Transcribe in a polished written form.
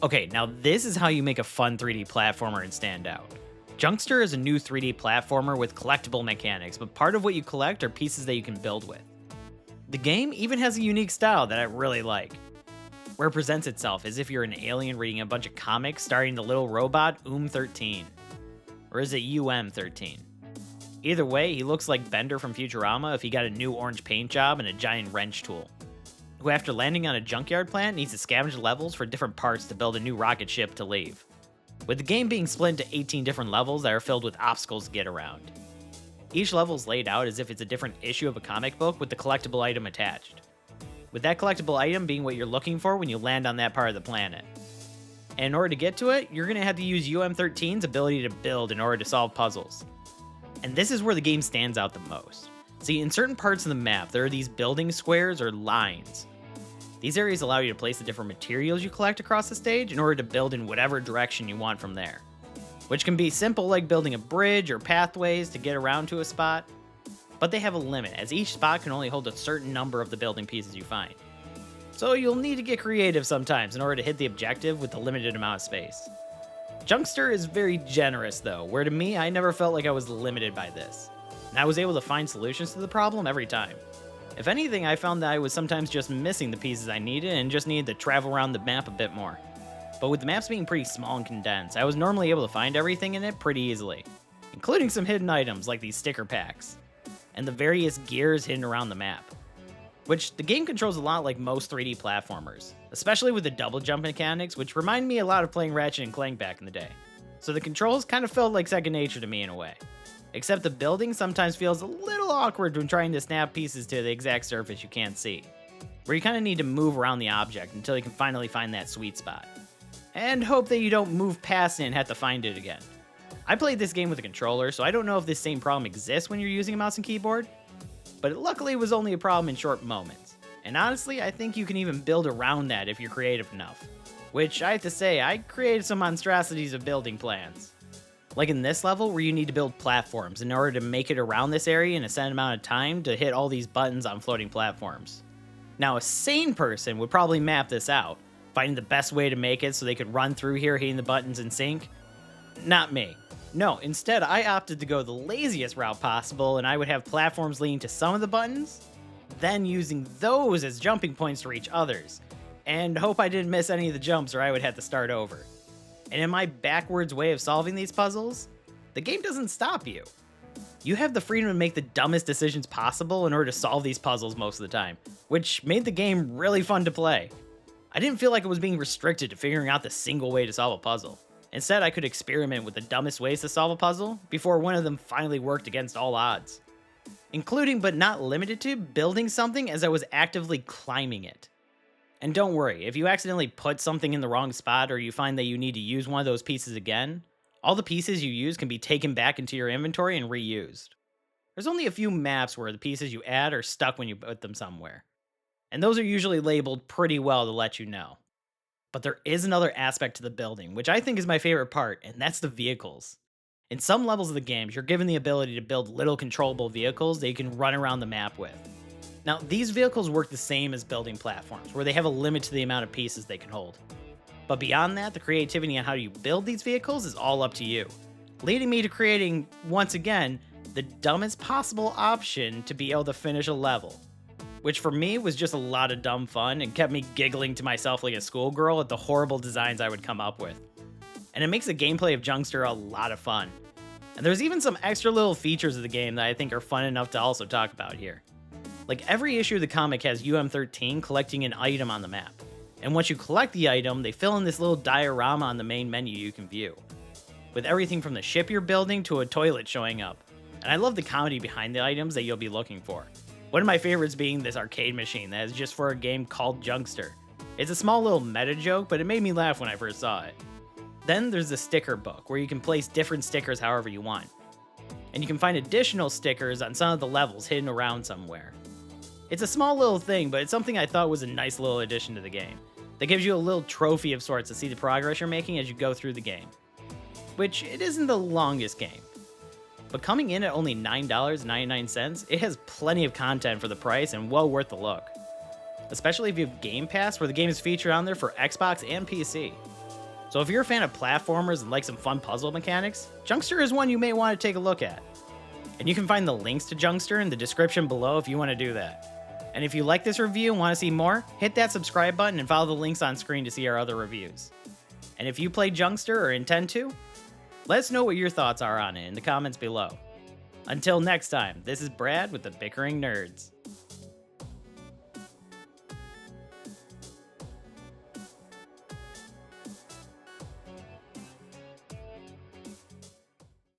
Okay, now this is how you make a fun 3D platformer and stand out. Junkster is a new 3D platformer with collectible mechanics, but part of what you collect are pieces that you can build with. The game even has a unique style that I really like, where it presents itself as if you're an alien reading a bunch of comics starring the little robot 13. Or is it UM13? Either way, he looks like Bender from Futurama if he got a new orange paint job and a giant wrench tool, who after landing on a junkyard plant needs to scavenge levels for different parts to build a new rocket ship to leave. With the game being split into 18 different levels that are filled with obstacles to get around. Each level is laid out as if it's a different issue of a comic book with the collectible item attached, with that collectible item being what you're looking for when you land on that part of the planet. And in order to get to it, you're going to have to use UM13's ability to build in order to solve puzzles. And this is where the game stands out the most. See, in certain parts of the map, there are these building squares or lines. These areas allow you to place the different materials you collect across the stage in order to build in whatever direction you want from there. Which can be simple like building a bridge or pathways to get around to a spot, but they have a limit as each spot can only hold a certain number of the building pieces you find. So you'll need to get creative sometimes in order to hit the objective with the limited amount of space. Junkster is very generous though, where to me I never felt like I was limited by this, and I was able to find solutions to the problem every time. If anything, I found that I was sometimes just missing the pieces I needed and just needed to travel around the map a bit more. But with the maps being pretty small and condensed, I was normally able to find everything in it pretty easily, including some hidden items like these sticker packs, and the various gears hidden around the map. Which the game controls a lot like most 3D platformers, especially with the double jump mechanics, which remind me a lot of playing Ratchet and Clank back in the day. So the controls kind of felt like second nature to me in a way. Except the building sometimes feels a little awkward when trying to snap pieces to the exact surface you can't see, where you kind of need to move around the object until you can finally find that sweet spot, and hope that you don't move past it and have to find it again. I played this game with a controller, so I don't know if this same problem exists when you're using a mouse and keyboard, but it luckily was only a problem in short moments, and honestly I think you can even build around that if you're creative enough, which I have to say I created some monstrosities of building plans. Like in this level where you need to build platforms in order to make it around this area in a set amount of time to hit all these buttons on floating platforms. Now a sane person would probably map this out, finding the best way to make it so they could run through here hitting the buttons in sync. Not me. No, instead I opted to go the laziest route possible and I would have platforms leading to some of the buttons, then using those as jumping points to reach others, and hope I didn't miss any of the jumps or I would have to start over. And in my backwards way of solving these puzzles, the game doesn't stop you. You have the freedom to make the dumbest decisions possible in order to solve these puzzles most of the time, which made the game really fun to play. I didn't feel like I was being restricted to figuring out the single way to solve a puzzle. Instead, I could experiment with the dumbest ways to solve a puzzle before one of them finally worked against all odds. Including but not limited to building something as I was actively climbing it. And don't worry, if you accidentally put something in the wrong spot or you find that you need to use one of those pieces again, all the pieces you use can be taken back into your inventory and reused. There's only a few maps where the pieces you add are stuck when you put them somewhere, and those are usually labeled pretty well to let you know. But there is another aspect to the building, which I think is my favorite part, and that's the vehicles. In some levels of the games, you're given the ability to build little controllable vehicles that you can run around the map with. Now, these vehicles work the same as building platforms, where they have a limit to the amount of pieces they can hold. But beyond that, the creativity on how you build these vehicles is all up to you, leading me to creating, once again, the dumbest possible option to be able to finish a level. Which for me was just a lot of dumb fun and kept me giggling to myself like a schoolgirl at the horrible designs I would come up with. And it makes the gameplay of Junkster a lot of fun. And there's even some extra little features of the game that I think are fun enough to also talk about here. Like every issue of the comic has UM13 collecting an item on the map. And once you collect the item, they fill in this little diorama on the main menu you can view, with everything from the ship you're building to a toilet showing up. And I love the comedy behind the items that you'll be looking for. One of my favorites being this arcade machine that is just for a game called Junkster. It's a small little meta joke, but it made me laugh when I first saw it. Then there's the sticker book, where you can place different stickers however you want. And you can find additional stickers on some of the levels hidden around somewhere. It's a small little thing, but it's something I thought was a nice little addition to the game, that gives you a little trophy of sorts to see the progress you're making as you go through the game. Which, it isn't the longest game. But coming in at only $9.99, it has plenty of content for the price and well worth the look. Especially if you have Game Pass, where the game is featured on there for Xbox and PC. So if you're a fan of platformers and like some fun puzzle mechanics, Junkster is one you may want to take a look at. And you can find the links to Junkster in the description below if you want to do that. And if you like this review and want to see more, hit that subscribe button and follow the links on screen to see our other reviews. And if you play Junkster or intend to, let us know what your thoughts are on it in the comments below. Until next time, this is Brad with the Bickering Nerds.